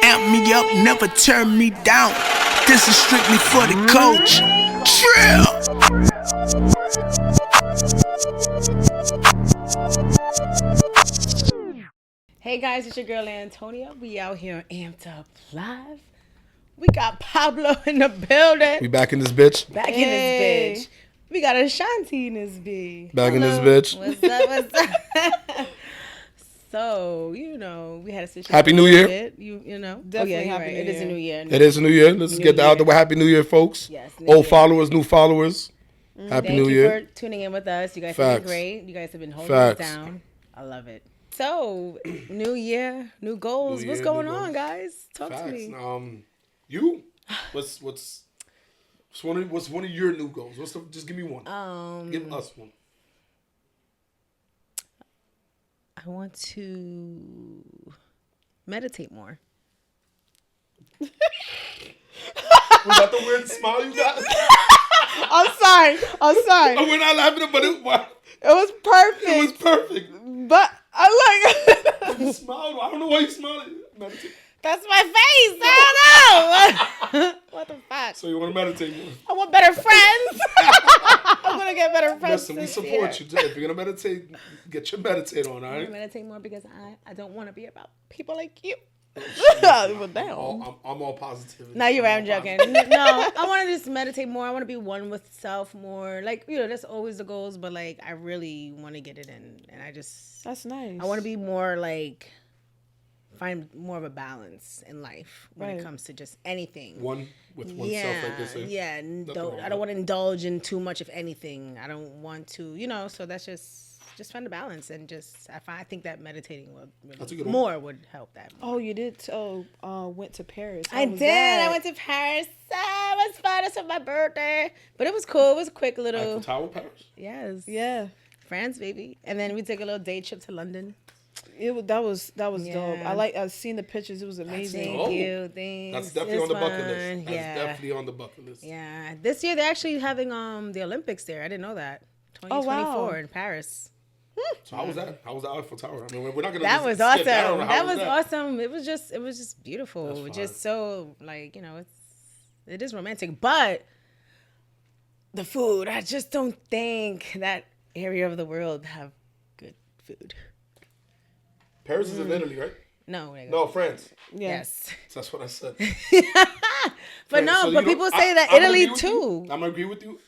amp me up, never turn me down. This is strictly for the coach. Trill! Hey guys, it's your girl Antonia. We out here on Amped Up Live. We got Pablo in the building. We back in this bitch. Back in this bitch. We got Ashanti in this bitch. Back in this bitch. What's up? What's up? So, you know, we had a situation. Happy New Year. You know. Definitely oh, yeah, Happy right. New It is a Year. new year. It is a new year. Let's get out there with Happy New Year, folks. Yes. Old followers, new followers. Happy New Year. Thank you for tuning in with us. You guys have been great. You guys have been holding us down. I love it. So, new year, new goals. What's going on, guys? Talk to me. You? What's one of your new goals? Just give me one. Give us one. I want to meditate more. Was that the weird smile you got? I'm sorry. We're not laughing, but it was perfect. It was perfect. But I like You smiled. I don't know why you smiled. Meditate. That's my face. I don't know. What the fuck? So you want to meditate more? I want better friends. I'm gonna get better friends. Listen, we support you. If you're gonna meditate, get your meditate on. All right. I'm gonna meditate more because I don't want to be about people like you. well, damn. I'm all positive. No, you're right. I'm joking. No, I want to just meditate more. I want to be one with self more. Like, you know, that's always the goals, but like, I really want to get it in, and that's nice. I want to be more like. Find more of a balance in life when it comes to just anything. One with oneself, like they say. Yeah, I don't want to indulge in too much of anything. I don't want to, you know. So that's just find a balance and just. I think that meditating would help that. Oh, you did. Went to Paris. I did. I went to Paris. It was fun. It's for my birthday, but it was cool. It was a quick little. Eiffel Tower, Paris. Yes. Yeah. France, baby, and then we took a little day trip to London. That was dope. I've seen the pictures. It was amazing. Thank you. Thanks. That's definitely on the bucket list. That's definitely on the bucket list. Yeah. This year they're actually having the Olympics there. I didn't know that. 2024 in Paris. So how was that? How was the Eiffel Tower? I mean, we're not gonna. That was awesome. That was awesome. It was just beautiful. Just so like, you know, it is romantic, but the food. I just don't think that area of the world have good food. Paris is in Italy, right? No, France. Yes. That's what I said. But but people say that Italy too. I'm gonna agree with you.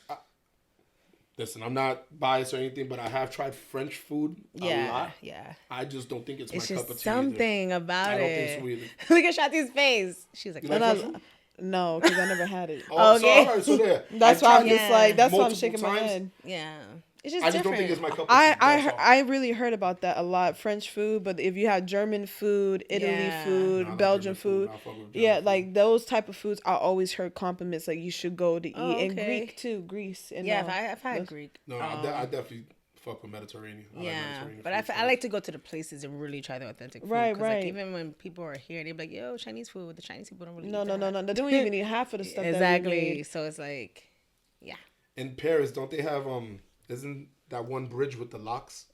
Listen, I'm not biased or anything, but I have tried French food a lot. Yeah. I just don't think it's my cup of tea. It's something about it. I don't think so either. Look at Shanti's face. She's like, no, because I never had it. Okay. So there. That's why I'm just like, that's why I'm shaking my head. Yeah. It's just I just different. don't think it's my cup of tea. I really heard about that a lot. French food, but if you have German food, Italy food, Belgian food, like those type of foods, I always heard compliments like you should go to eat. And Greek too, Greece. And I've had Greek. No, I definitely fuck with Mediterranean. But I like to go to the places and really try the authentic food. Right. Like, even when people are here, they be like, "Yo, Chinese food." The Chinese people don't really. No. They don't even eat half of the stuff. Exactly. So it's like, yeah. In Paris, don't they have Isn't that one bridge with the locks?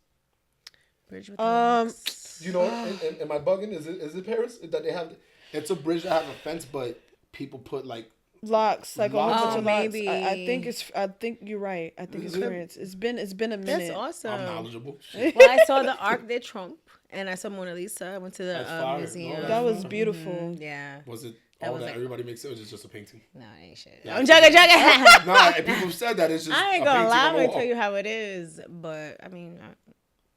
Bridge with the locks. You know, am I bugging? Is it Paris that they have? It's a bridge that has a fence, but people put like locks, like a whole bunch of maybe. locks. I think you're right. I think it's France. It's been a minute. That's awesome. I'm knowledgeable. Well, I saw the Arc de Triomphe, and I saw Mona Lisa. I went to the museum. That was beautiful. Yeah. Was it? Everybody makes it, or just a painting? No, I ain't shit. I'm joking. Nah, people said that it's just. I ain't gonna lie. I'm gonna tell you how it is, but I mean,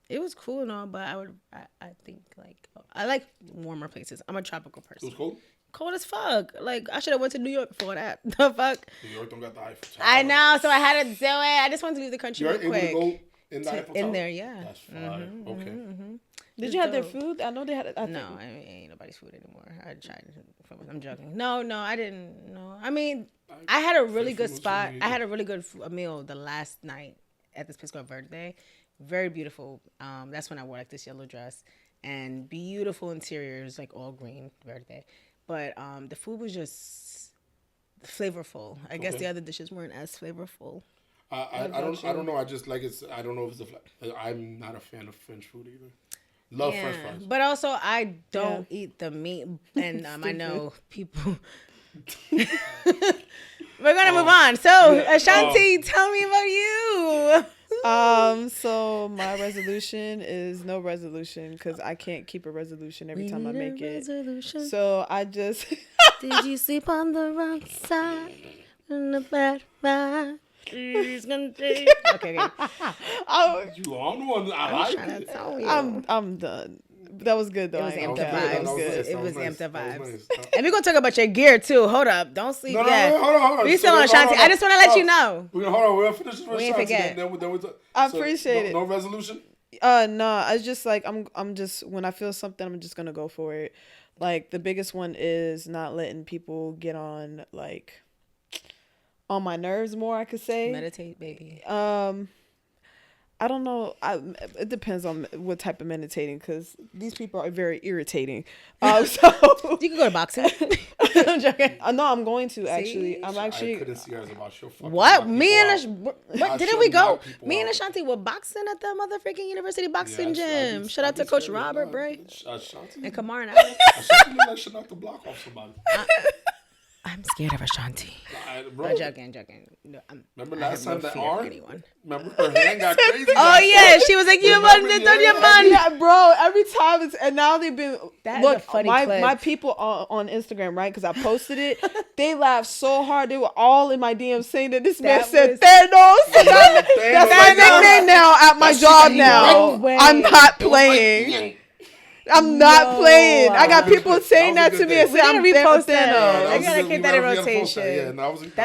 it was cool and all. But I think like I like warmer places. I'm a tropical person. It was cold. Cold as fuck. Like I should have went to New York before that. The fuck. New York don't got the Eiffel Tower. I know, so I had to do it. I just wanted to leave the country real quick. Able to go in the Eiffel Tower? In there, yeah. That's fine. Okay. Did you have their food? I know they had. No, I mean, ain't nobody's food anymore. I tried. I'm joking. No, I didn't. No, I mean, I had a really good spot. I had a really good meal the last night at this place called Verde. Very beautiful. That's when I wore like this yellow dress and beautiful interiors, like all green Verde. But the food was just flavorful. I guess the other dishes weren't as flavorful. I don't know. I just like it's. I don't know if it's I'm not a fan of French food either. Love French fries. But also, I don't eat the meat, and I know people. We're gonna move on. So, Ashanti, tell me about you. So my resolution is no resolution because I can't keep a resolution every time I make it. So I just. Did you sleep on the wrong side? In the bad vibe. She's gonna take. Okay. You on one? I like it. I'm done. That was good though. It was amped up vibes. It was amped up vibes. Nice. And we're gonna talk about your gear too. Hold up, don't sleep yet. Hold on. We still on Ashanti. I just want to let you know. We're gonna finish this. We ain't forget. I appreciate it. No resolution. No. I just like I'm just when I feel something, I'm just gonna go for it. Like the biggest one is not letting people get on like on my nerves more. I could say Meditate, baby. I don't know. It depends on what type of meditating, because these people are very irritating. So you can go to boxing. I'm joking. No, I'm going to actually. I couldn't see her as about your fucking. What? Me and didn't we go? Me and Ashanti were boxing at the motherfucking university boxing gym. Shout out to Coach Robert, Bray. And Kamar and Alex. Ashanti look like she knocked the block off somebody. I'm scared of Ashanti. I'm joking. No, remember last time that arm? Remember her hand got crazy? Oh yeah, she was like, "You man, yeah, bro." Every time and now they've been. That look, is a funny my clip. people on Instagram, right? Because I posted it. They laughed so hard. They were all in my DMs saying that this man said Thanos. That's my nickname now at my job now. I'm not playing. I'm not playing. I got people saying that to me and saying I'm repost Thanos. I gotta keep that in rotation.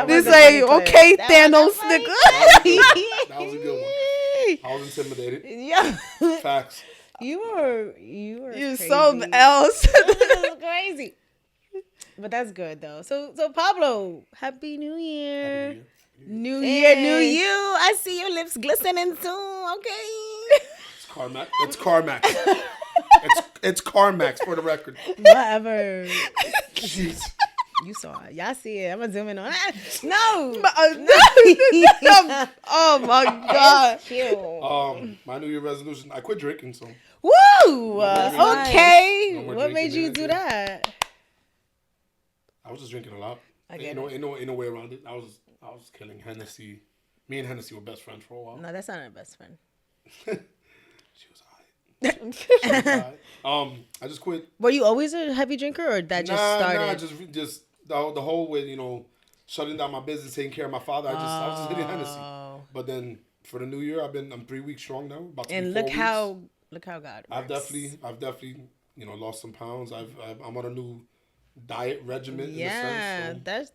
This like, okay, Thanos, nigga. That was a good one. I was intimidated. Yeah. Facts. You were crazy. Something else. That was crazy. But that's good though. So Pablo, Happy New Year. New Year, new you. I see your lips glistening too. Okay. It's Carmax. It's Carmax for the record. Whatever. Jeez. You saw it. Y'all see it. I'm gonna zoom in on it. No. Oh my God. Cute. My New Year resolution. I quit drinking. So. Woo. Okay. No What made you do that? I was just drinking a lot. Ain't no way around it. I was killing Hennessy. Me and Hennessy were best friends for a while. No, that's not our best friend. She was alright. I just quit. Were you always a heavy drinker, or that just started? Nah, just the whole way, shutting down my business, taking care of my father. I was just hitting Hennessy. But then for the new year, I'm 3 weeks strong now. About to be 4 weeks. Look how God works. I've definitely lost some pounds. I'm on a new diet regimen. Yeah, in a sense, so. that's.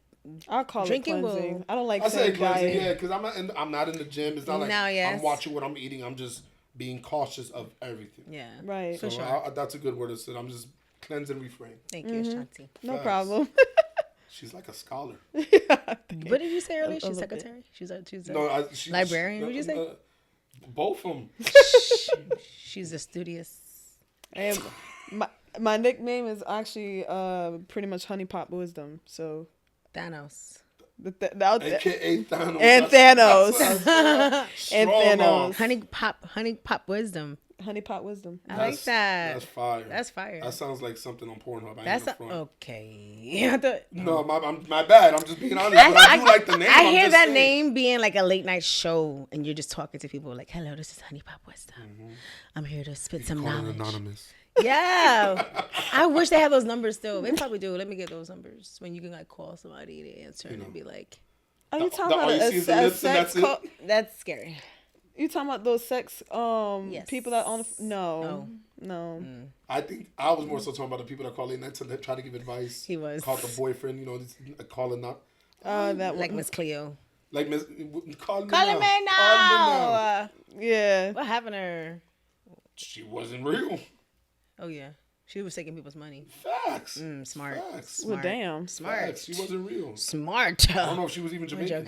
I'll call drinking it cleansing. will. I don't like I say cleansing, diet. yeah, because I'm not in the gym. It's not like I'm watching what I'm eating. I'm just being cautious of everything. Yeah, right. So for sure. that's a good word to say. I'm just cleanse and refrain. Thank you, Ashanti. No problem. She's like a scholar. What did you say earlier? She's secretary. She's a librarian. What did you say? Both of them. She's a studious. And my nickname is actually pretty much Honey Pop Wisdom. So Thanos. AKA Thanos. And Thanos. And Thanos. Honey Pop Wisdom. Honey Pot Wisdom. I like that. That's fire. That's fire. That sounds like something on Pornhub. Okay. No, my bad. I'm just being honest. But I do like the name. I hear that name being like a late night show, and you're just talking to people like, "Hello, this is Honey Pop Wisdom. I'm here to spit some knowledge." Anonymous. Yeah. I wish they had those numbers still. They probably do. Let me get those numbers when you can like call somebody to answer and be like, "Are you talking about a sex call?" That's scary. You talking about those sex people that on no. I think I was more so talking about the people that call late night to try to give advice. He was called the boyfriend, calling up. That like Miss Cleo. Like Miss calling me now. Yeah. What happened to her? She wasn't real. Oh yeah. She was taking people's money. Facts. Smart. Facts. Well, damn. Smart. Facts. She wasn't real. Smart. I don't know if she was even Jamaican.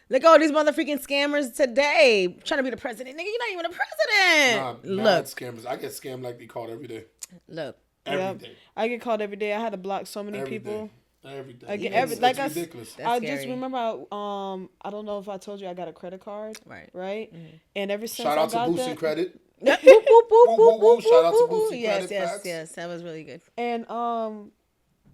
Look at all these motherfucking scammers today trying to be the president. Nigga, you're not even the president. Look. Scammers. I get scammed like they called every day. Look. Every day. I get called every day. I had to block so many people. Every day. It's ridiculous. I just remember, I don't know if I told you I got a credit card. Right. And ever since Shout out to boosting credit. Yep. Boop, boop, boop, boop, boop, Shout out to boop, Boosie yes, Credit yes, Facts. yes. That was really good. And all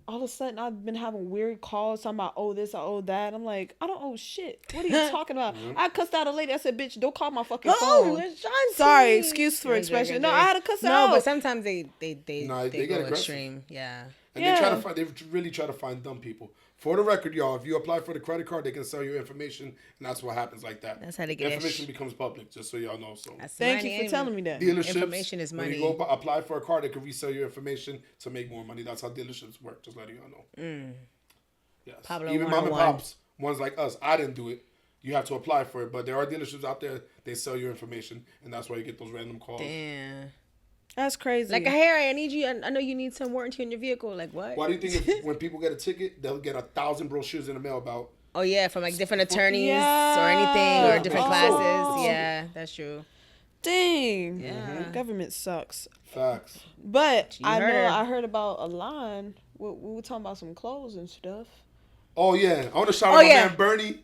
of a sudden I've been having weird calls talking about, oh this, I owe that. I'm like, I don't owe shit. What are you talking about? I cussed out a lady. I said, bitch, don't call my fucking phone. Ashanti. Sorry, excuse for expression. No, I had to cuss her out. No, but sometimes they they go get aggressive. extreme. Yeah. And they really try to find dumb people. For the record, y'all, if you apply for the credit card, they can sell your information, and that's what happens like that. That's how they get information becomes public, just so y'all know. So thank you for telling me that. Dealerships, information is money. When you go apply for a card, they can resell your information to make more money. That's how dealerships work. Just letting y'all know. Yes. Pablo Even mom and 101. pops, ones like us, I didn't do it. You have to apply for it, but there are dealerships out there. They sell your information, and that's why you get those random calls. Damn. That's crazy. Like, Harry, I need you. I know you need some warranty on your vehicle. Like, what? Why do you think when people get a ticket, they'll get 1,000 brochures in the mail about? Oh yeah, from like different attorneys Yeah. or anything or different Oh. classes. Yeah, that's true. Dang. Yeah. Government sucks. Facts. But I heard her. heard about a line. We were talking about some clothes and stuff. Oh yeah, I want to shout out my man Bernie.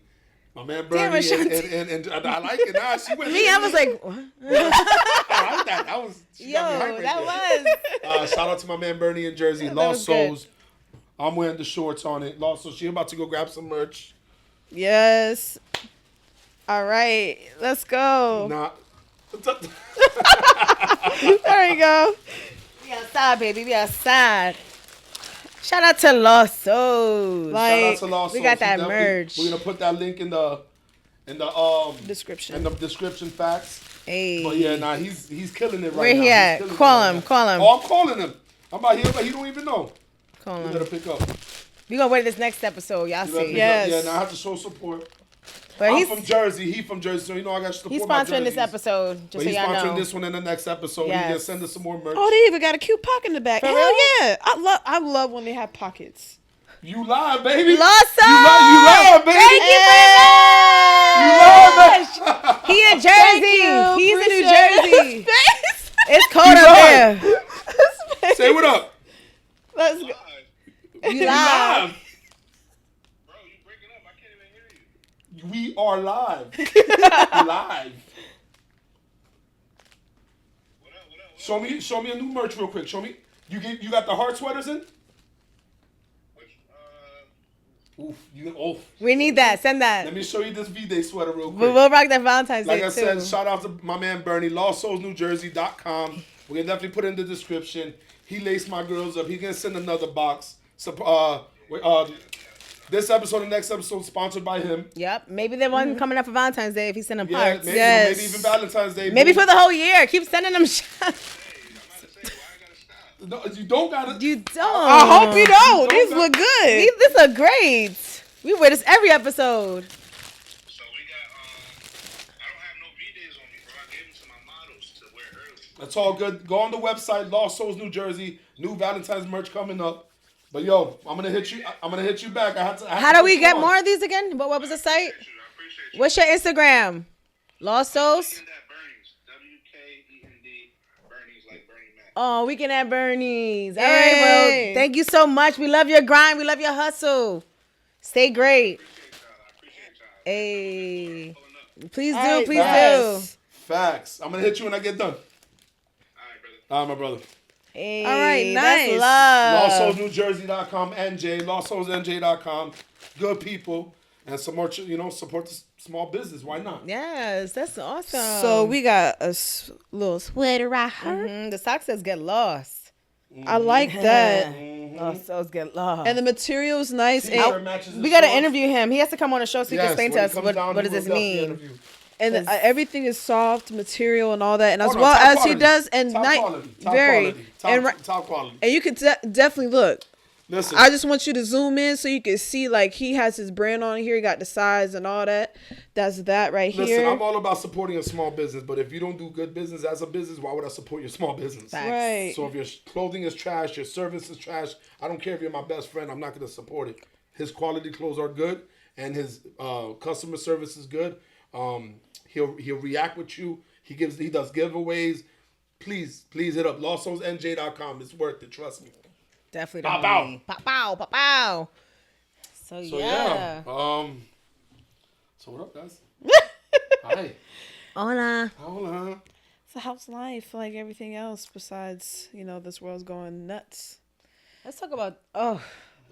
My man Bernie, Ashanti. and I like it. Nah, she went. Me, I was like, what? I like that. That was. She Yo, got me hyped right that there. was. Shout out to my man Bernie in Jersey. That Lost was good. Souls. I'm wearing the shorts on it. Lost Souls. She about to go grab some merch. Yes. All right. Let's go. Nah. There you go. We outside, baby. We outside. Shout out to Lost Souls. Shout out to Lost we Souls. got that Definitely- merch. We're gonna put that link in the Description. in the description facts. Hey. But yeah, nah, he's killing it right Where now. he He's at? killing it Call right him, now. call him. Oh, I'm calling him. I'm out here, but he don't even know. Call You him. better pick up. We gonna wait this next episode. Y'all You better see. pick Yes. up. Yeah, now I have to show support. But I'm he's from Jersey. He from Jersey, so you know I got to support he's my sponsoring this jerseys. episode. But Just so he's y'all sponsoring know. this one in the next episode. Yes. He can send us some more merch. Oh, they even got a cute pocket in the back. For Hell real? yeah. I love when they have pockets. You live, baby. Lost Souls. You live, baby. Thank you You very live, much. He in Jersey. you. He's in New Appreciate Jersey. it. It's cold You up live. there. Say what up. Let's go. You You live. live. Bro, you breaking up. I can't even hear you. We are live. Live. What up? Show me a new merch real quick. Show me. You got the heart sweaters in? Which, We need that. Send that. Let me show you this V-Day sweater real quick. We'll rock that Valentine's Like Day I said, too. shout out to my man Bernie, LostSoulsNewJersey.com. We're gonna definitely put it in the description. He laced my girls up. He's gonna send another box. So, this episode and next episode sponsored by him. Yep. Maybe the one coming up for Valentine's Day if he's sending Yeah, parts. maybe, Yes. maybe even Valentine's Day. Maybe for the whole year. Keep sending them shots. hey, I'm about to say, why I gotta stop? No, you don't gotta. You don't. I hope you don't. These Don't look good. These are great. We wear this every episode. So we got, I don't have no V-Days on me, bro. I gave them to my models to wear early. That's all good. Go on the website, Lost Souls New Jersey. New Valentine's merch coming up. But yo, I'm gonna hit you back. I have to. How do we get more of these again? What was the site? I appreciate you. What's your Instagram? Lost Souls? Weekend at Bernie's. WKEND. Bernie's like Bernie Mac. Oh, Weekend at Bernie's. All right, Hey. well, thank you so much. We love your grind. We love your hustle. Stay great. I appreciate y'all. Hey. Please do. Hey, Please yes. Facts. I'm gonna hit you when I get done. All right, brother. All right, my brother. do. Hey, All right, that's nice. love. LostSoulsNewJersey.com, NJ, LostSoulsNJ.com. Good people. And some more, support the small business. Why not? Yes, that's awesome. So we got a little sweater right here. The sock says get lost. I like that. Lost Souls get lost. And the material's nice. T-shirt And, matches the we got to shorts. interview him. He has to come on the show so he can explain to when he us comes what down, does he this will definitely mean. interview. and everything is soft material and all that. And as Oh, no, well top as quality. he does. And top quality. Top very. quality. Top quality. And you could definitely look. Listen. I just want you to zoom in so you can see, like, he has his brand on here. He got the size and all that. That's that right Listen, here. I'm all about supporting a small business, but if you don't do good business as a business, why would I support your small business? Facts. Right. So if your clothing is trash, your service is trash, I don't care if you're my best friend, I'm not going to support it. His quality clothes are good, and his customer service is good. He'll react with you. He does giveaways. Please hit up LostSoulsNJ.com. It's worth it. Trust me. Definitely. Pow, Pow pow. Pow pow. So So yeah. So what up, guys? Hi. Hola. Hola. So how's life like everything else besides, this world's going nuts? Let's talk about, I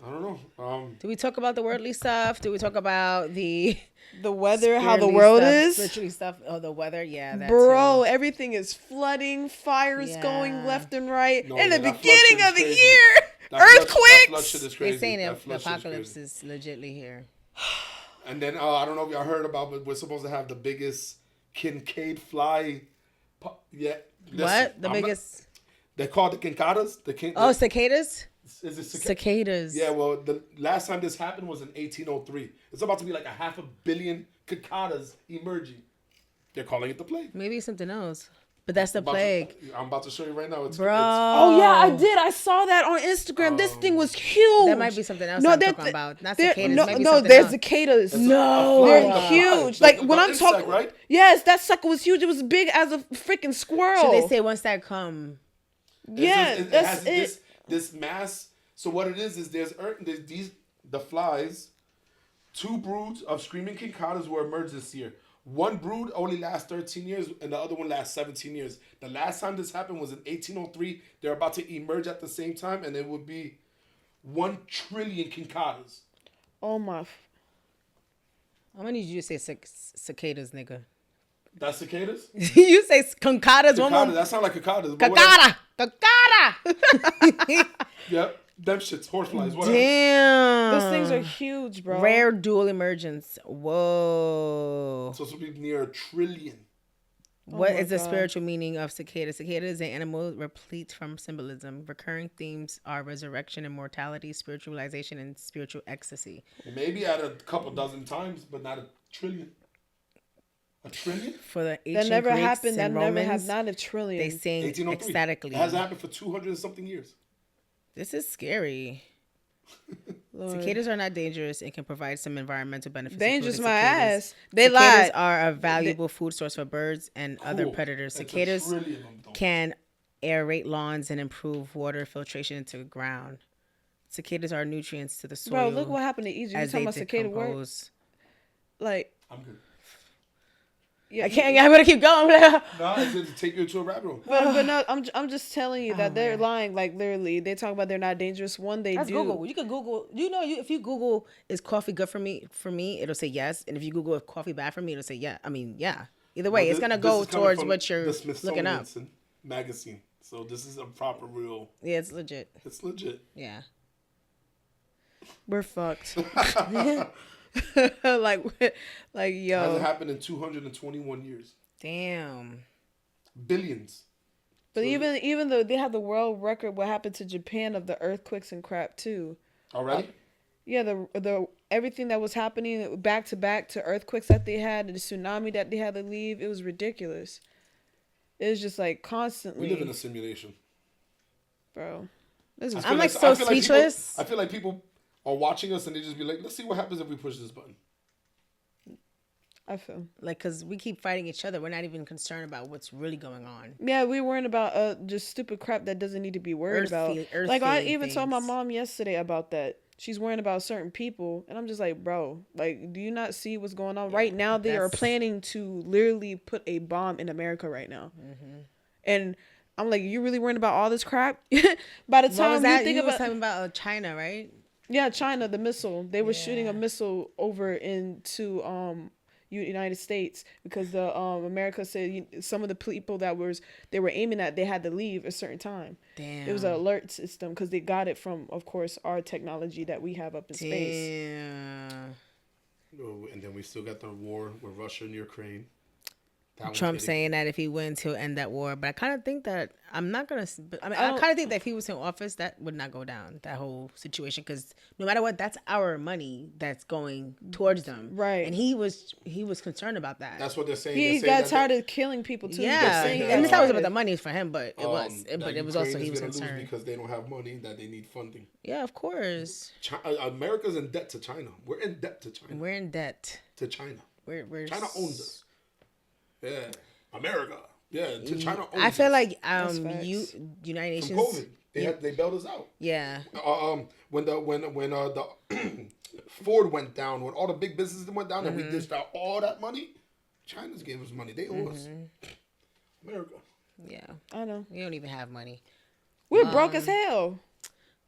don't know. do we talk about the worldly stuff? Do we talk about the weather, how the world is? Spiritually stuff. Oh, the weather. Yeah, that Bro, too. everything is flooding, fires going left and right. No, In yeah, the that beginning flood of the shit is year, That flood earthquakes. shit is crazy. They're saying That the flood shit is apocalypse crazy. is legitly here. And then I don't know if y'all heard about, but we're supposed to have the biggest Kincaid fly. Yeah. Listen, What? The biggest? They're called the Kincadas. Cicadas? Is it Cicadas. Yeah, well, the last time this happened was in 1803. It's about to be like 500 million cicadas emerging. They're calling it the plague. Maybe something else. But that's the plague. I'm about to show you right now. Bro. Oh yeah, I did. I saw that on Instagram. This thing was huge. That might be something else I'm talking about. Not cicadas. No, maybe no, something there's else. cicadas. No, they're huge. Like when I'm insect, talking, right? yes, that sucker was huge. It was big as a freaking squirrel. So they say once that come. Yeah, that's it. This mass. So what it is there's the flies. 2 broods of screaming kincadas were emerged this year. One brood only lasts 13 years, and the other one lasts 17 years. The last time this happened was in 1803. They're about to emerge at the same time, and it would be 1 trillion kincadas. Oh my! I'm gonna need you to say cicadas, nigga. That's cicadas? You say concadas. One more. That sounds like cicadas. Cicada. Cicada. Yep. Them shits, horseflies, whatever. Damn. Those things are huge, bro. Rare dual emergence. Whoa. So this will be near 1 trillion. What is the spiritual meaning of cicada? Cicada is an animal replete from symbolism. Recurring themes are resurrection and mortality, spiritualization, and spiritual ecstasy. Maybe at a couple dozen times, but not 1 trillion. 1 trillion? For the ancient That never Greeks happened. That and never Romans, happened. Not a trillion. they sing 1803. ecstatically. It hasn't happened for 200 and something years. This is scary. Cicadas are not dangerous and can provide some environmental benefits. Dangerous my cicadas. ass. They Cicadas lied. are a valuable food source for birds and other predators. That's Cicadas 1 trillion of them, though. can aerate lawns and improve water filtration into the ground. Cicadas are nutrients to the soil. Bro, look what happened to Egypt. You as talking they about cicada work? decompose. Like, I'm good. yeah, I can't. I'm gonna keep going. No, it's going to take you to a rabbit hole. but no, I'm just telling you that they're lying. Like literally, they talk about they're not dangerous. One, they That's do. Google. You can Google. If you Google is coffee good for me, it'll say yes. And if you Google is coffee bad for me, it'll say yeah. I mean, yeah. Either way, it's gonna go towards what you're looking up. Magazine. So this is a proper real. Yeah, it's legit. It's legit. Yeah. We're fucked. like yo. Hasn't happened in 221 years. Damn. Billions. But even though they have the world record, what happened to Japan of the earthquakes and crap too? Already? Yeah, the everything that was happening back to earthquakes that they had, and the tsunami that they had to leave, it was ridiculous. It was just like constantly. We live in a simulation. Bro. This is I'm like so speechless. I feel like people are watching us and they just be like, let's see what happens if we push this button. I feel like, because we keep fighting each other. We're not even concerned about what's really going on. Yeah, we're worrying about just stupid crap that doesn't need to be worried about. Like I even told my mom yesterday about that. She's worrying about certain people, and I'm just like, bro, like, do you not see what's going on right now? They are planning to literally put a bomb in America right now, and I'm like, you really worrying about all this crap? By the time you think about, talking about China, right? Yeah, China, the missile. They were shooting a missile over into United States because the America said some of the people that they were aiming at, they had to leave a certain time. Damn. It was an alert system because they got it from, of course, our technology that we have up in space. Damn. And then we still got the war with Russia and Ukraine. Trump saying that if he wins, he'll end that war. But I kind of think that I kind of think that if he was in office, that would not go down, that whole situation. Because no matter what, that's our money that's going towards them. Right. And he was concerned about that. That's what they're saying. He got tired of killing people too. Yeah. And it's not about the money for him, but it was. But it was also he was concerned. Because they don't have money, that they need funding. Yeah, of course. America's in debt to China. We're in debt to China. We're in debt. To China. China owns us. Yeah, America. Yeah, China. I feel like United Nations. From COVID, they bailed us out. Yeah. When the Ford went down, when all the big businesses went down, and we dished out all that money, China's gave us money. They owe us. America. Yeah. I know. We don't even have money. We're broke as hell.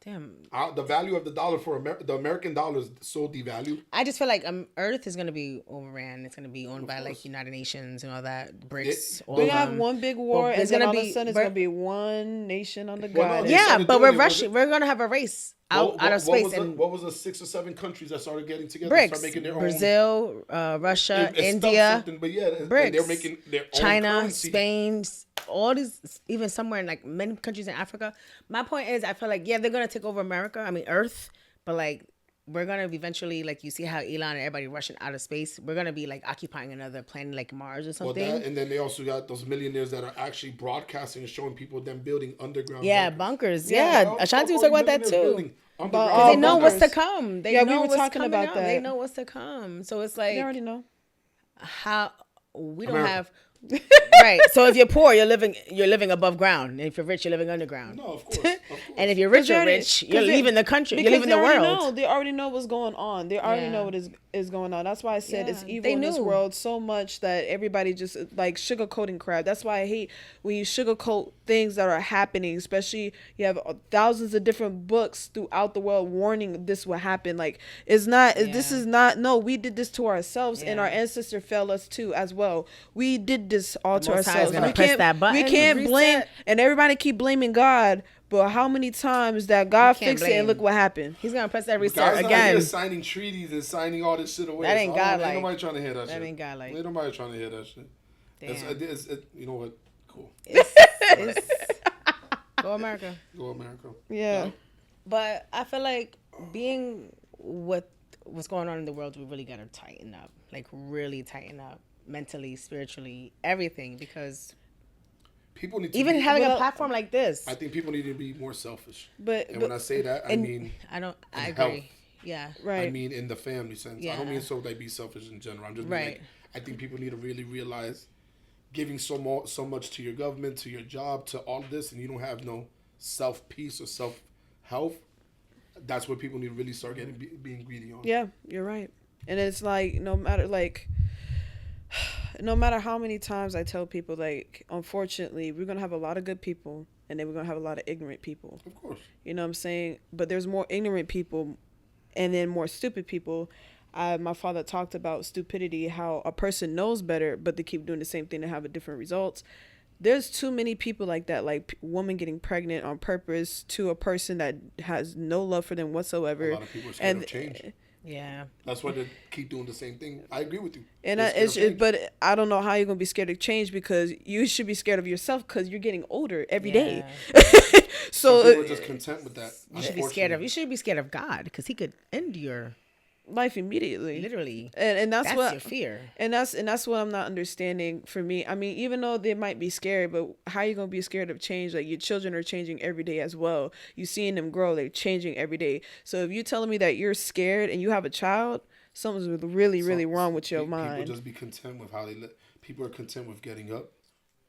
Damn. The value of the dollar for the American dollar is so devalued. I just feel like Earth is gonna be overran. It's gonna be owned by like United Nations and all that. BRICS. We're gonna have one big war, and then all of a sudden it's gonna be one nation under God. Yeah, but we're rushing. We're gonna have a race out of space. What was the 6 or 7 countries that started getting together? BRICS. Start making their Brazil, Russia, India, but yeah, BRICS. they're making their own China, currency. Spain, all these, even somewhere in like many countries in Africa. My point is, I feel like they're gonna take over America. I mean Earth, but like we're gonna eventually, like you see how Elon and everybody rushing out of space. We're gonna be like occupying another planet like Mars or something. Well, and then they also got those millionaires that are actually broadcasting and showing people them building underground. Bunkers. Yeah, Ashanti was talking about that too. Because they know what's to come. They know we were talking about that. They know what's to come. So it's like They already know. How we don't have. Right. So if you're poor, you're living above ground. And if you're rich, you're living underground. No, of course. And if you're rich, you're leaving the country. You're leaving the world. They already know what's going on. They already know what is going on. That's why I said it's evil in this world so much that everybody just like sugarcoating crap. That's why I hate when you sugarcoat things that are happening. Especially you have thousands of different books throughout the world warning this will happen. Like it's not. This is not. No, we did this to ourselves, and our ancestor failed us too as well. We did this all to ourselves. We can't blame, and everybody keep blaming God. But how many times that God fixed it and look what happened? He's gonna press that reset again. Guys not signing treaties and signing all this shit away. That ain't God like. Ain't nobody trying to hear that shit. That ain't God like. Ain't nobody trying to hear that shit. Damn. You know what? Cool. Go America. Go America. Yeah. But I feel like being what's going on in the world, we really gotta tighten up. Like really tighten up. Mentally, spiritually, everything, because people need to even having a platform like this. I think people need to be more selfish. But when I say that, I mean I agree. Health. Yeah. Right. I mean in the family sense. Yeah. I don't mean so they be selfish in general. I'm just like I think people need to really realize giving so much to your government, to your job, to all of this, and you don't have no self peace or self health. That's what people need to really start being greedy on. Yeah, you're right. And it's like no matter how many times I tell people, like, unfortunately, we're going to have a lot of good people, and then we're going to have a lot of ignorant people. Of course. You know what I'm saying? But there's more ignorant people and then more stupid people. My father talked about stupidity, how a person knows better, but they keep doing the same thing to have a different results. There's too many people like that, like women getting pregnant on purpose to a person that has no love for them whatsoever. A lot of people are scared of change. Yeah, that's why they keep doing the same thing. I agree with you. And but I don't know how you're gonna be scared of change, because you should be scared of yourself because you're getting older every day. So people are just content with that. You should be scared of God, because He could end your life immediately, literally, and that's what your fear, and that's what I'm not understanding. For me, I mean, even though they might be scared, but how are you gonna be scared of change? Like, your children are changing every day as well. You seeing them grow, they're changing every day. So if you're telling me that you're scared and you have a child, something's really wrong with your mind. People just be content with how they live. People are content with getting up,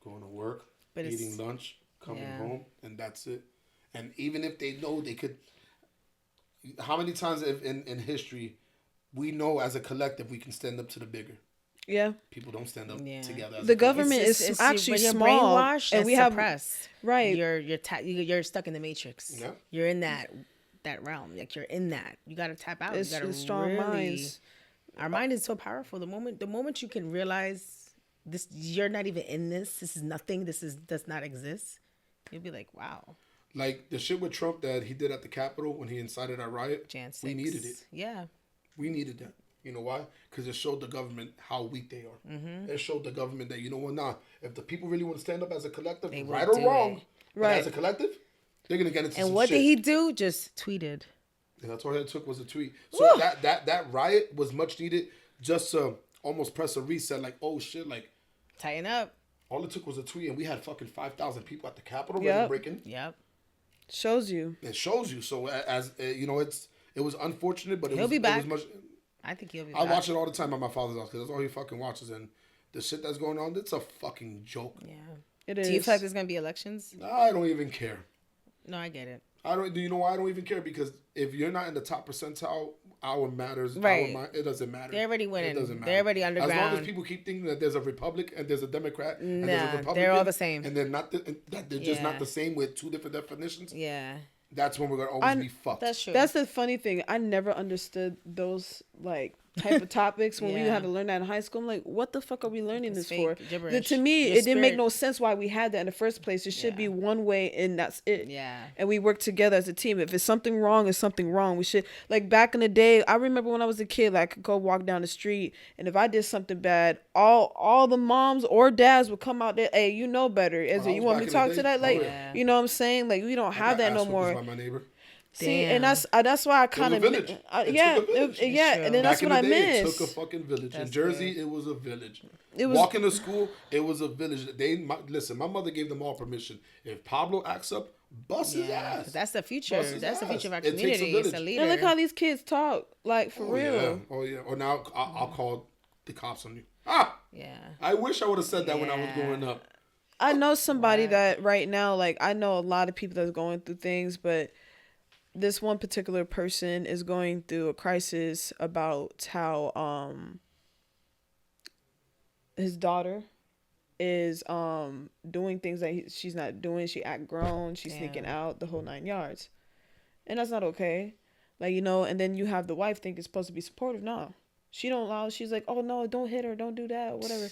going to work, eating lunch, coming home, and that's it. And even if they know they could, how many times in history we know as a collective we can stand up to the bigger. Yeah. People don't stand up together. The government is actually small, and we have suppressed. Right. You're stuck in the matrix. Yeah. You're in that realm. Like, you're in that. You got to tap out. It's you got to strong minds. Our mind is so powerful. The moment you can realize this, you're not even in this. This is nothing. Does not exist. You'll be like, wow. Like the shit with Trump that he did at the Capitol when he incited our riot. Jan 6. We needed it. Yeah. We needed that. You know why? Because it showed the government how weak they are. Mm-hmm. It showed the government that, you know what, if the people really want to stand up as a collective, right or wrong, as a collective, they're going to get into some shit. And what did he do? Just tweeted. And that's all it took was a tweet. So that riot was much needed, just to almost press a reset, like, oh shit, like, tighten up. All it took was a tweet, and we had fucking 5,000 people at the Capitol ready breaking. Yep. Shows you. It shows you. So as you know, it was unfortunate, but he'll be back. It was much. I think he'll be back. I watch it all the time at my father's house, because that's all he fucking watches, and the shit that's going on, it's a fucking joke. Yeah, it is. Do you feel like there's gonna be elections? I don't even care. No, I get it. Do you know why I don't even care? Because if you're not in the top percentile our matters. Right. It doesn't matter. They already winning. It doesn't matter. They're already underground. As long as people keep thinking that there's a Republic and there's a Democrat and there's a Republican, they're all the same. and they're not. That they're just not the same with two different definitions. Yeah. That's when we're gonna always be fucked. That's true. That's the funny thing. I never understood those like type of topics when we had to learn that in high school. I'm like, what the fuck are we learning this for? To me, it didn't make no sense why we had that in the first place. It should be one way and that's it. Yeah. And we work together as a team. If it's something wrong, it's something wrong. We should, like back in the day, I remember when I was a kid, like I could go walk down the street and if I did something bad, all the moms or dads would come out there, hey, you know better. You want me to talk to that? Like, you know what I'm saying? Like, we don't have that no more. By my neighbor. See, and that's why I kind of and then that's what I missed. It took a fucking village. In Jersey, it was a village. It was walking to school. It was a village. Listen. My mother gave them all permission. If Pablo acts up, bust his ass. That's the future. That's the future of our community. It's a leader. And look how these kids talk, like for real. Yeah. Oh yeah. Or now I'll call the cops on you. Yeah. I wish I would have said that when I was growing up. I know somebody that right now, like I know a lot of people that's going through things, but this one particular person is going through a crisis about how his daughter is doing things that she's not doing. She act grown. She's sneaking out, the whole 9 yards, and that's not okay. Like, you know, and then you have the wife think it's supposed to be supportive. No, she don't allow. She's like, oh no, don't hit her, don't do that, or whatever.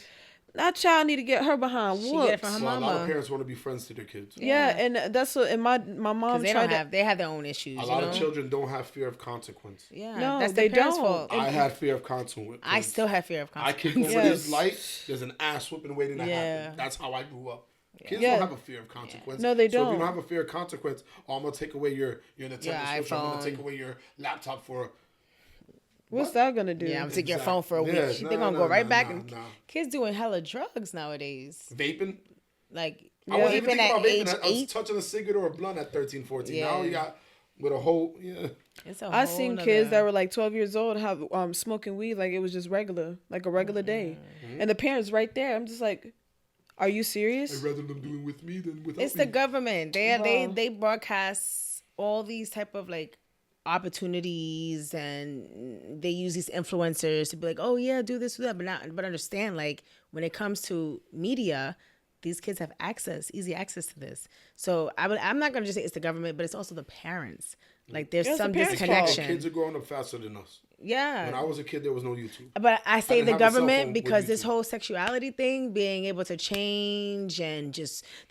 That child need to get her behind. She get it from her mama. A lot of parents want to be friends to their kids. Yeah, and that's what. And my mom they have their own issues. A lot of children don't have fear of consequence. Yeah, no, that's they their parents' don't. fault. I had fear of consequence. I still have fear of consequence. I kick over this light. There's an ass whooping waiting to happen. That's how I grew up. Kids don't have a fear of consequence. No, they don't. So if you don't have a fear of consequence, I'm gonna take away your Nintendo Switch. I'm gonna take away your laptop for. What's that gonna do? Yeah, I'm taking your phone for a week. They're gonna go right back. Kids doing hella drugs nowadays. Vaping? Like, I wasn't even thinking about vaping. I was 8. touching a cigarette or a blunt at 13, 14. Now you got with a whole, I seen kids that were like 12 years old have smoking weed like it was just regular, like a regular day. And the parents right there. I'm just like, are you serious? I'd rather them doing with me than without me. It's the government. They broadcast all these type of like opportunities, and they use these influencers to be like, oh yeah, do this, do that, but understand, like, when it comes to media, these kids have easy access to this. So I'm not gonna just say it's the government, but it's also the parents. Like, there's some disconnection. Kids are growing up faster than us. Yeah. When I was a kid, there was no YouTube. But I say the government because this whole sexuality thing, being able to change and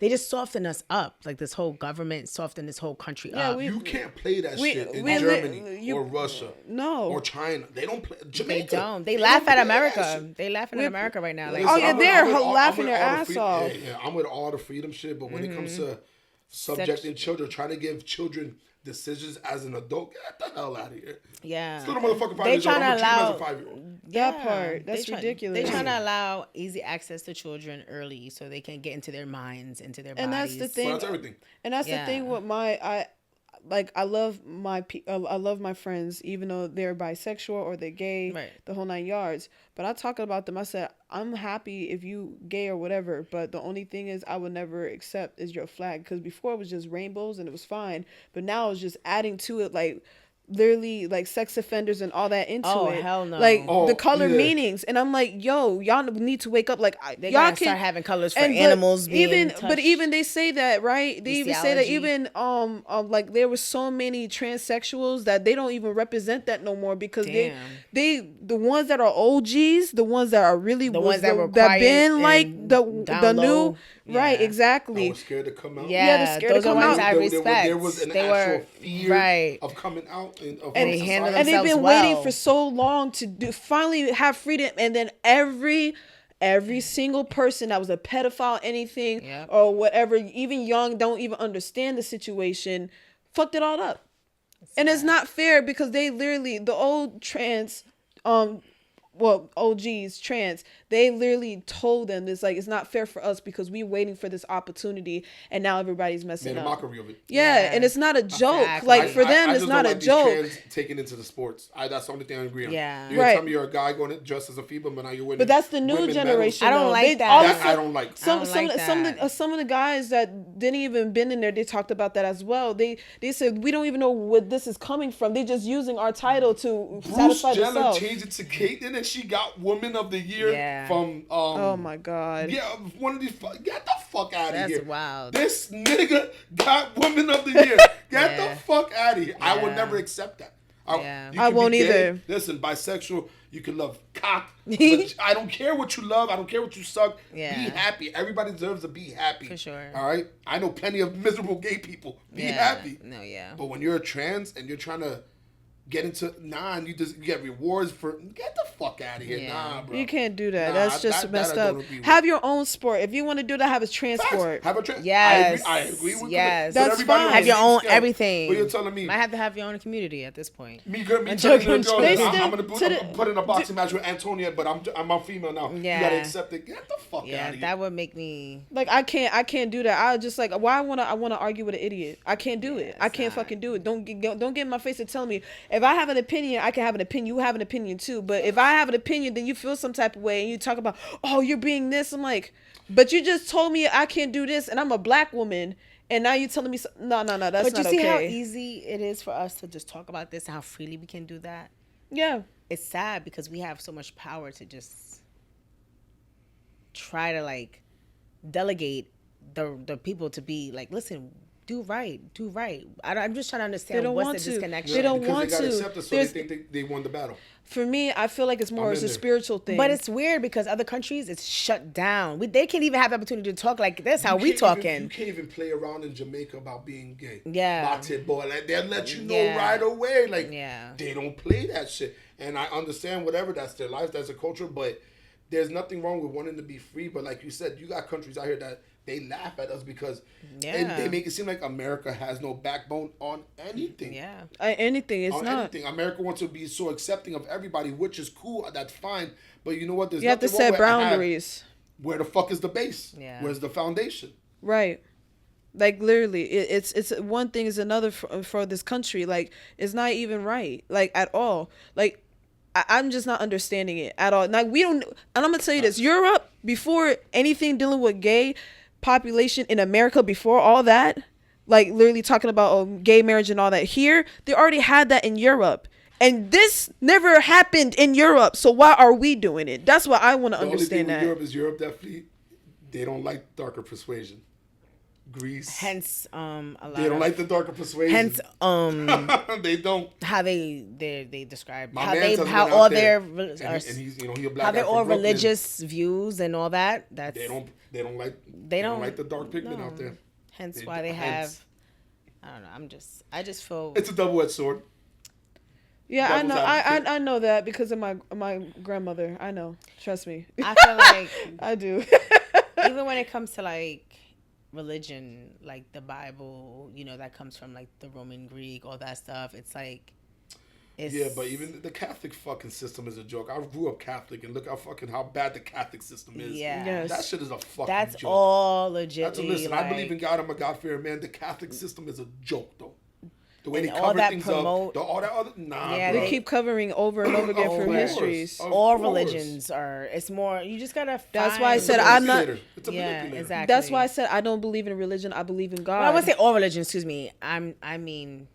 they just soften us up. Like, this whole government softened this whole country up. You can't play that shit in Germany or Russia. No. Or China. They don't play. Jamaica. They don't. They laugh at America. They laughing at America right now. Like, they're laughing their ass off. Yeah, I'm with all the freedom shit, but when it comes to subjecting children, trying to give children decisions as an adult, get the hell out of here. Yeah. This little motherfucker 5 They years old. trying I'm to gonna treat him allow as a 5-year-old. That part. That's ridiculous. They're trying to allow easy access to children early so they can get into their minds, into their bodies. And that's the thing. Well, that's everything. And that's the thing with I love my friends, even though they're bisexual or they're gay, the whole 9 yards. But I talk about them. I said, I'm happy if you gay or whatever. But the only thing is I would never accept is your flag. Because before it was just rainbows and it was fine. But now it's just adding to it, like, literally, like, sex offenders and all that into it. Oh, hell no. Like, the color meanings. And I'm like, yo, y'all need to wake up. Like, they y'all gotta start having colors for animals being touched. But even they say that, right? They even say that even like, there were so many transsexuals that they don't even represent that no more because the ones that are OGs, the ones that are really the ones that were that been like the new. Yeah. Right, exactly. I was scared to come out. Yeah, they're scared those to come are ones out. I respect. There was an actual fear of coming out. And they handle and they've been well. waiting for so long to finally have freedom, and then every single person that was a pedophile, anything or whatever, even young, don't even understand the situation, fucked it all up. And it's not fair because they literally, the old trans well, OGs, trans, they literally told them this, like, it's not fair for us because we're waiting for this opportunity, and now everybody's messing Made a up. mockery of it. Yeah, and it's not a joke. Exactly. Like, for them, I it's just not don't a like joke. These trans taken into the sports. That's the only thing I agree on. Yeah. You're Right. telling me you're a guy going dressed as a female, but now you're winning. But that's the new women generation. I don't though. like They- that. all of a That I sudden- don't like. Some I don't some like some of the guys that didn't even been in there, they talked about that as well. They said we don't even know where this is coming from. They just using our title to Bruce satisfy Jenner themselves. changed it to Caitlyn, and she got Woman of the Year Yeah. from. Oh my god. Yeah, one of these. Get the fuck out of That's here. wild. This nigga got Woman of the Year. Get Yeah. the fuck out of here. I would Yeah. never accept that. Yeah. You I can be won't gay. either. Listen, bisexual, you can love cock. But I don't care what you love. I don't care what you suck. Yeah. Be happy. Everybody deserves to be happy. For sure. All right? I know plenty of miserable gay people. Be Yeah. happy. No, yeah. But when you're a trans and you're trying to get into and you get rewards for, get the fuck out of here. Yeah. Nah, bro. You can't do that. Nah, That's just that messed I up. don't agree with. Have your own sport. If you want to do that, have a transport. Facts. Have a trans. Yes. I agree with Yes. But That's everybody fine. on Have the your same own scale. everything. But you're telling me. Might have to have your own community at this point. Me telling the joking, girl, I'm joking. I'm gonna to the- put in a boxing match with Antonia, but I'm a female now. Yeah. You gotta accept it. Get the fuck out Yeah, of here. that would make me. Like I can't do that. I just like why I wanna argue with an idiot. I can't do it. I can't fucking do it. Don't get in my face and tell me if I have an opinion, I can have an opinion. You have an opinion too. But if I have an opinion, then you feel some type of way and you talk about, oh, you're being this. I'm like, but you just told me I can't do this, and I'm a black woman, and now you telling me no, that's But you not see okay. how easy it is for us to just talk about this and how freely we can do that? Yeah. It's sad because we have so much power to just try to like delegate the people to be like, listen, do right. I'm just trying to understand They don't what's want the to. disconnection. They don't because want they gotta to. accept it, so There's- they think they won the battle. For me, I feel like it's more I'm as in a there. spiritual thing. But it's weird because other countries, it's shut down. They can't even have the opportunity to talk like this. How You we can't talking? Even, you can't even play around in Jamaica about being gay. Yeah. Bate boy, like they'll let you know Yeah. right away. Like Yeah. they don't play that shit. And I understand whatever, that's their life, that's a culture, but there's nothing wrong with wanting to be free. But like you said, you got countries out here that they laugh at us because and they make it seem like America has no backbone on anything. Yeah. Anything. It's On not. anything. America wants to be so accepting of everybody, which is cool. That's fine. But you know what? There's You have to nothing wrong set with I have- boundaries. Where the fuck is the base? Yeah. Where's the foundation? Right. Like literally, it's one thing is another for this country. Like it's not even right. Like at all. Like I'm just not understanding it at all. Like we don't. And I'm gonna tell you this: Europe, before anything dealing with gay population in America, before all that, like literally talking about gay marriage and all that. Here, they already had that in Europe. And this never happened in Europe, so why are we doing it? That's what I want to The only thing understand. with That Europe is Europe definitely they don't like darker persuasion. Greece, Hence, a lot. they don't of, like the darker persuasion. Hence, they don't. how they describe My how man's they has how been all out there, their and he's he a black how guy they're from all Brooklyn. religious views and all that. That's They don't like They don't don't- like the dark pigment out there. hence They why they have. hence. I don't know. I just feel. It's a double-edged sword. Yeah, I know. Devil's advocate. I know that because of my grandmother. I know. Trust me. I feel like I do. even when it comes to like religion, like the Bible, that comes from like the Roman Greek, all that stuff. It's like, Yeah, but even the Catholic fucking system is a joke. I grew up Catholic, and look how bad the Catholic system is. Yeah. Yes. That shit is a fucking that's joke. all legit. That's listen. I believe in God. I'm a God-fearing man. The Catholic system is a joke, though. The way And they all cover that things promote- up, all that other Yeah, bro. They keep covering over and over again Of for course. histories. Of all course. religions are. It's more. You just gotta. That's find- why I It's a said I'm not. manipulator. It's a Yeah, manipulator. exactly. That's why I said I don't believe in religion. I believe in God. Well, I wouldn't say all religions. Excuse me. I mean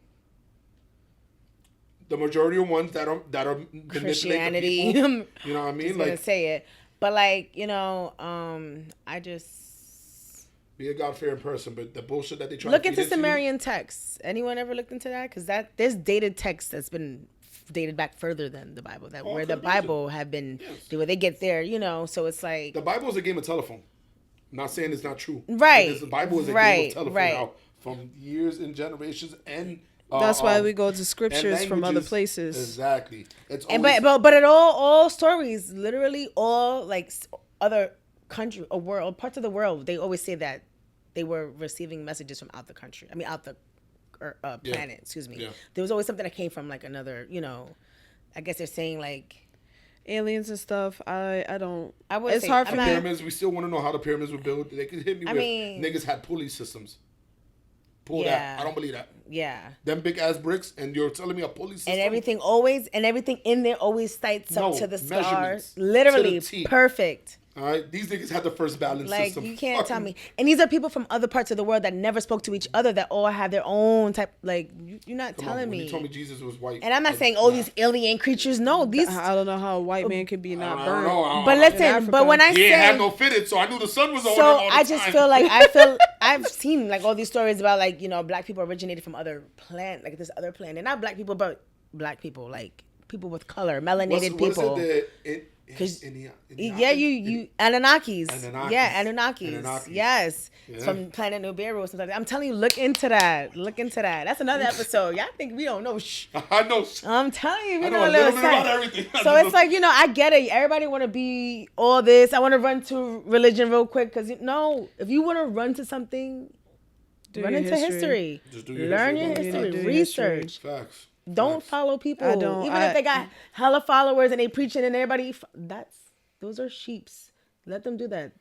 The majority of ones that are manipulate the Christianity. people, you know what I just mean? gonna Like say it, but like I just be a God-fearing person, but the bullshit that they try look to feed into into you- Sumerian texts. Anyone ever looked into that? Because there's dated texts that's been dated back further than the Bible. That Oh, where I the can imagine. Bible have been, Yes. where they get there. So it's like The Bible is a game of telephone. I'm not saying it's not true. Right. Because the Bible is a game Right. of telephone Right. now from years and generations and That's why we go to and scriptures from other languages. places. Exactly. It's and always, but it all stories, literally all like other country or world parts of the world. They always say that they were receiving messages from out the country. I mean, out the planet. Excuse me. Yeah. There was always something that came from like another. I guess they're saying like. aliens and stuff. I don't. I would it's say, hard The for me. pyramids, we still want to know how the pyramids were built. They could hit me with niggas had pulley systems. Pull that. I don't believe that. Yeah. Them big ass bricks, and you're telling me a pulley system? And everything in there always sights up to the stars. Measurements. Literally To the T. perfect. All right, these niggas had the first balance Like, system. you can't tell me. And these are people from other parts of the world that never spoke to each other, that all have their own type. Like, you're not telling me. You told me Jesus was white. And I'm not saying, oh, these alien creatures. No, these. I don't know how a white man could be not burned. But listen, but when I he say. ain't had no fitted, so I knew the sun was on him So all the I just time. feel like I've seen like all these stories about like, you know, black people originated from other planet, like this other planet. Not black people, but black people, like people with color, melanated people. What's it? Yeah, you Anunnakis. Yeah, Anunnakis. Anunnakis. Yes. Yeah. It's from Planet Nibiru or something like that. I'm telling you, look into that. That's another episode. Y'all think we don't know I know. I'm telling you, I know a little bit about everything. So it's like, you know, I get it. Everybody want to be all this. I want to run to religion real quick because, if you want to run to something, run into history. Just do your Learn history. your history. Research. Facts. Don't follow people. I don't. Even if they got hella followers and they preaching and everybody, those are sheeps. Let them do that.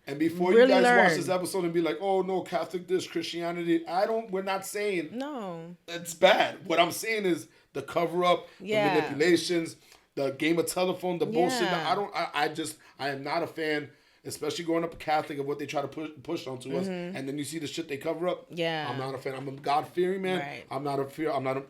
And before really you guys learn. watch this episode and be like, oh no, Catholic this, Christianity, we're not saying No. it's bad. What I'm saying is the cover up, the manipulations, the game of telephone, the bullshit. I am not a fan, especially growing up Catholic, of what they try to push onto us. And then you see the shit they cover up. Yeah. I'm not a fan. I'm a God-fearing man. Right. I'm not a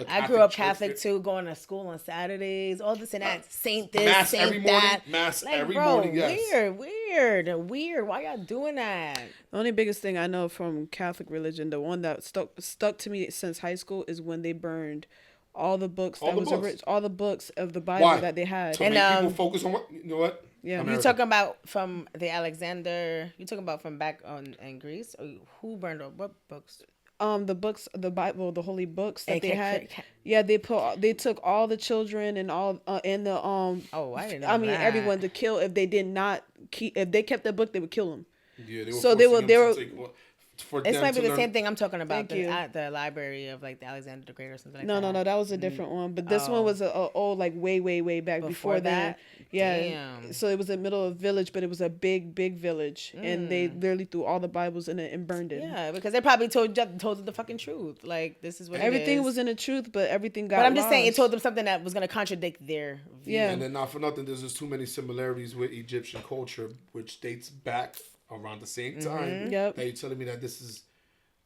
I grew up Catholic too, going to school on Saturdays, all this and that. Saint this, Mass Saint every that. morning. Mass like, every bro, morning, yes. Weird. Why y'all doing that? The only biggest thing I know from Catholic religion, the one that stuck to me since high school, is when they burned all the books all the books of the Bible that they had. To make people focus on what, you know what? Yeah, you talking about from the Alexander? You talking about from back in Greece? Or who burned up what books? The books, the Bible, the holy books that they had. Yeah, they took all the children and all and the Oh, I didn't know. I mean, that. everyone to kill. If they did not if they kept the book, they would kill them. Yeah, they were. This might be the same thing I'm talking about. The library of like the Alexander the Great or something like that. No, that was a different one. But this one was a old, like way back before that. Yeah. Damn. So it was in the middle of a village, but it was a big village, and they literally threw all the Bibles in it and burned it. Yeah, because they probably told them the fucking truth. Like, this is what everything was in the truth, but everything got. But I'm just saying, it told them something that was going to contradict their view. Yeah, and then not for nothing, there's just too many similarities with Egyptian culture, which dates back around the same time. Yep. That you're telling me that this is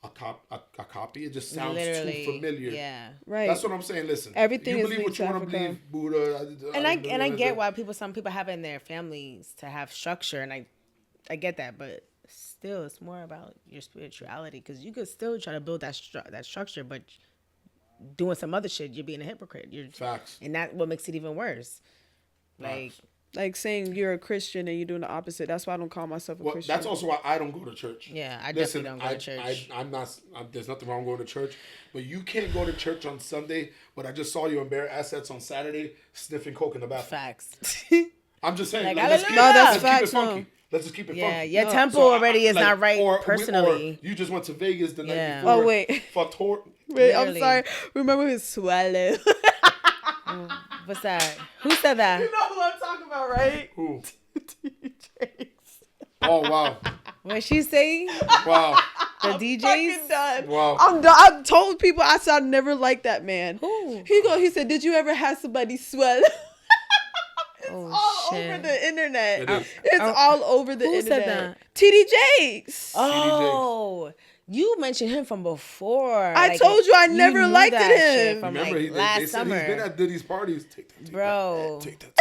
a copy. It just sounds too familiar. Yeah, right. That's what I'm saying. Listen, everything you is believe what you want to believe, Buddha. And I get why some people have in their families to have structure, and I get that, but still, it's more about your spirituality, because you could still try to build that structure, but doing some other shit, you're being a hypocrite. Facts, and that's what makes it even worse. Like saying you're a Christian and you're doing the opposite. That's why I don't call myself a Christian. That's also why I don't go to church. Yeah, I definitely don't go to church. I'm not. There's nothing wrong going to church, but you can't go to church on Sunday. But I just saw you in bare assets on Saturday sniffing coke in the bathroom. Facts. I'm just saying. Let's keep it funky. Let's just keep it funky. Yeah, your temple already is not right personally. Or you just went to Vegas the night before. Oh wait. Wait, I'm sorry. Remember his swallow. What's that? Who said that? You know who I'm talking about, right? Who? DJs. Oh wow. What she say? Wow. The DJs. I'm done. Wow. I'm done. I told people I said I never liked that man. Who? He said, "Did you ever have somebody swallow?" All over the internet. It's all over the internet. Who said that? TD Jakes. Oh. You mentioned him from before. I told you I never liked him. From remember, last they summer. said he's been at Diddy's parties. Take that, bro. Take that.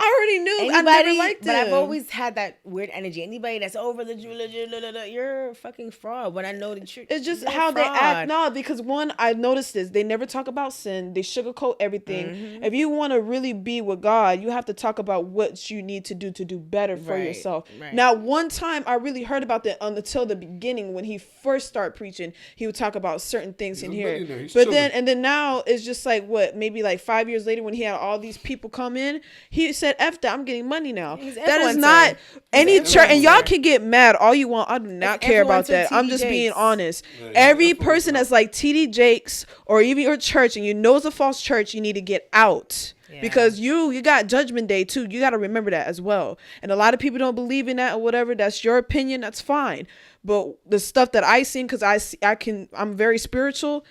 I already knew. I never liked him. But I've always had that weird energy. Anybody that's over the you're a fucking fraud. When I know the truth, it's just how they act. No, because one, I noticed this. They never talk about sin. They sugarcoat everything. Mm-hmm. If you want to really be with God, you have to talk about what you need to do better for yourself. Right. Now, one time I really heard about that until the beginning when he first started preaching. He would talk about certain things in here. But then now it's just like maybe like 5 years later when he had all these people come in. He said said, F that, I'm getting money now. He's That is influencer. not any He's church. And y'all influencer. can get mad all you want. I do not care about influencer that. I'm TD just being Jakes. honest. Yeah, Every influencer. person that's like TD Jakes or even your church and you know it's a false church, you need to get out. Yeah. Because you got Judgment Day too. You got to remember that as well. And a lot of people don't believe in that or whatever. That's your opinion. That's fine. But the stuff that I seen, because I'm very spiritual,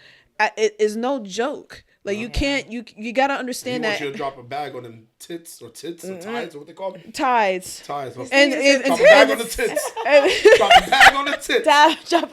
it is no joke. Like you can't, you got to understand He that. wants you to drop a bag on them tits or tides or what they call them. Tides. Tides. And drop a bag on the tits. Drop a bag on the tits.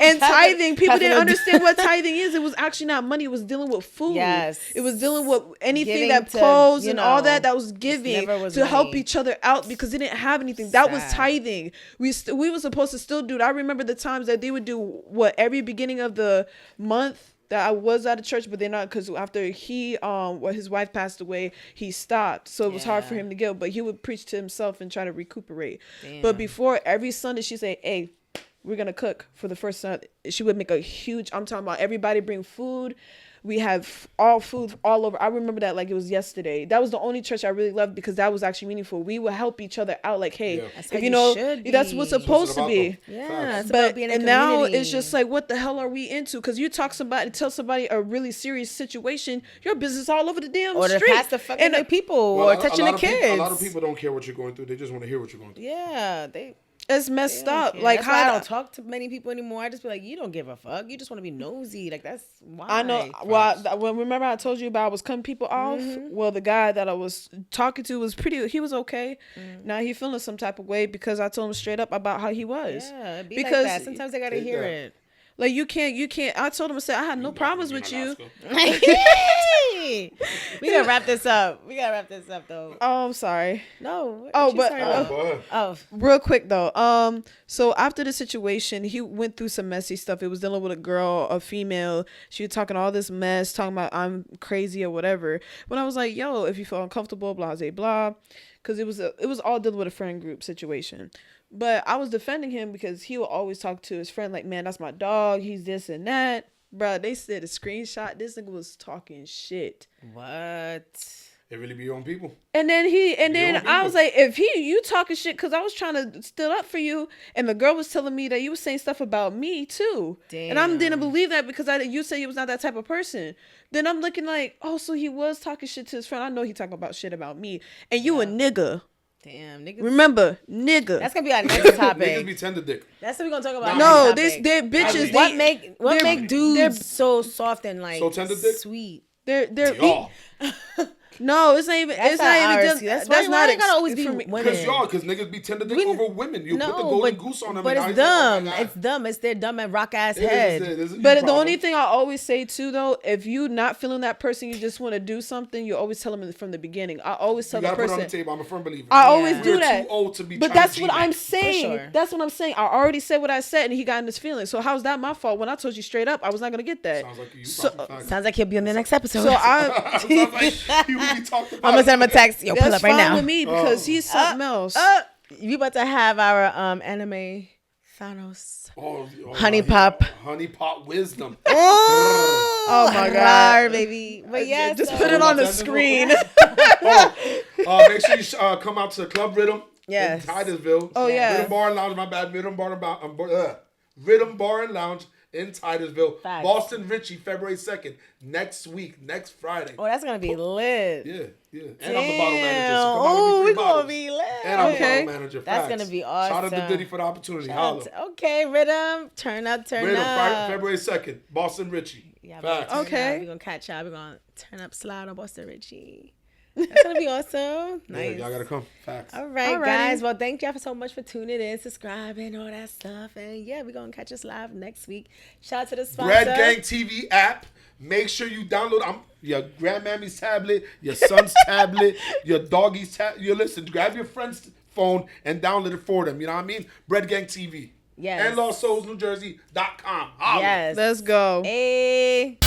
And tithing, people didn't understand what tithing is. It was actually not money. It was dealing with food. Yes. It was dealing with anything Giving that to, clothes you and all know, that was giving never was to help money. each other out because they didn't have anything. That was Sad. tithing. We were supposed to still do it. I remember the times that they would do every beginning of the month that I was out of church, but they're not, because after his wife passed away, he stopped. So it was hard for him to give, but he would preach to himself and try to recuperate. Damn. But before every Sunday, she'd say, hey, we're going to cook for the first Sunday. She would make a huge, I'm talking about everybody bring food. We have all food all over. I remember that like it was yesterday. That was the only church I really loved because that was actually meaningful. We would help each other out. Like, hey, That's if how you know, should that's what's be. supposed to be. Yeah, it's about But being a and now community. it's just like, what the hell are we into? Because you tell somebody a really serious situation, your business all over the damn or to street. pass the fucking And people Well, or touching the kids. A lot of people don't care what you're going through. They just want to hear what you're going through. Yeah, it's messed up. care. Like that's how why I don't talk to many people anymore. I just be like, you don't give a fuck. You just want to be nosy. Like that's why. I know. Well, remember I told you about I was cutting people off. Well, the guy that I was talking to was he was okay. Now he feeling some type of way because I told him straight up about how he was. Yeah, be because like that. Sometimes they gotta hear it. like you can't. I told him I said I had no problems with you. We gotta wrap this up. We gotta wrap this up though. Oh, I'm sorry. No. Oh, what you but starting about? Go ahead. Oh, real quick though, so after the situation, he went through some messy stuff. It was dealing with a female. She was talking all this mess, talking about I'm crazy or whatever. But I was like, yo, if you feel uncomfortable, blah blah blah, because it was all dealing with a friend group situation. But I was defending him because he would always talk to his friend like, man, that's my dog. He's this and that. Bruh, they said a screenshot. This nigga was talking shit. what? They really be your own people. And then own I was people. like, if you talking shit, because I was trying to stood up for you, and the girl was telling me that you was saying stuff about me too. And I didn't believe that because you said he was not that type of person. Then I'm looking like, oh, so he was talking shit to his friend. I know he talking about shit about me. And you a nigga. Damn, niggas. Remember, nigga. That's gonna be our next topic. Niggas be tender dick. That's what we're gonna talk about. No, next topic. they're bitches. What they're- make dudes so soft and like So tender dick? sweet? They're Y'all. no, it's not even. That's it's not not even ours. just. That's That's why not they gotta always be for me. women. Because niggas be tender dick over women. You put the No, golden goose on them. but and it's now he's like, oh dumb. my God. It's dumb. It's their dumb and rock ass It is, head. it is. But the problem. only thing I always say too, though, if you not feeling that person, you just want to do something, you always tell them from the beginning. I always tell You the gotta put it on person. the table. I'm a firm believer. I always do We're that. too old to be But trying that's to what G-back. I'm saying. sure. That's what I'm saying. I already said what I said, and he got in his feelings. So how's that my fault when I told you straight up I was not gonna get that? Sounds like you. So- Sounds like he'll be on the next episode. So I. Sounds like you really talked about. I'm gonna send him a text. Yo, pull That's up right fine now. with me because he's something else. You about to have our anime Thanos. Oh, Honey Pop. Honey Pop wisdom. Oh my God. baby. But yeah, Just so- put it on the screen. Make sure you come out to Club Rhythm Yes. in Titusville. Oh, yeah. Rhythm Bar and Lounge. My bad. Rhythm Bar and Lounge in Titusville. Facts. Boston Richie, February 2nd. Next week, next Friday. Oh, that's gonna be lit. Yeah. And I'm the bottle manager. So come Oh, on, we give me free gonna bottles. be lit. And I'm Okay. the bottle manager. That's Facts. gonna be Shout out to awesome. Diddy for the opportunity. Holla. Okay, Rhythm. Turn up. Rhythm, February 2nd. Boston Richie. Yeah, Facts. Okay. We're gonna catch y'all. We're gonna turn up, slide on Boston Richie. That's gonna be awesome. Yeah, Nice. y'all gotta come. Facts. All right, Alrighty. guys. Well, thank y'all so much for tuning in, subscribing, all that stuff. And yeah, we're going to catch us live next week. Shout out to the sponsor. Bread Gang TV app. Make sure you download your grandmammy's tablet, your son's tablet, your doggy's tablet. You listen, grab your friend's phone and download it for them. You know what I mean? Bread Gang TV. Yes. And LostSoulsNewJersey.com. Holla. Yes. Let's go. Hey.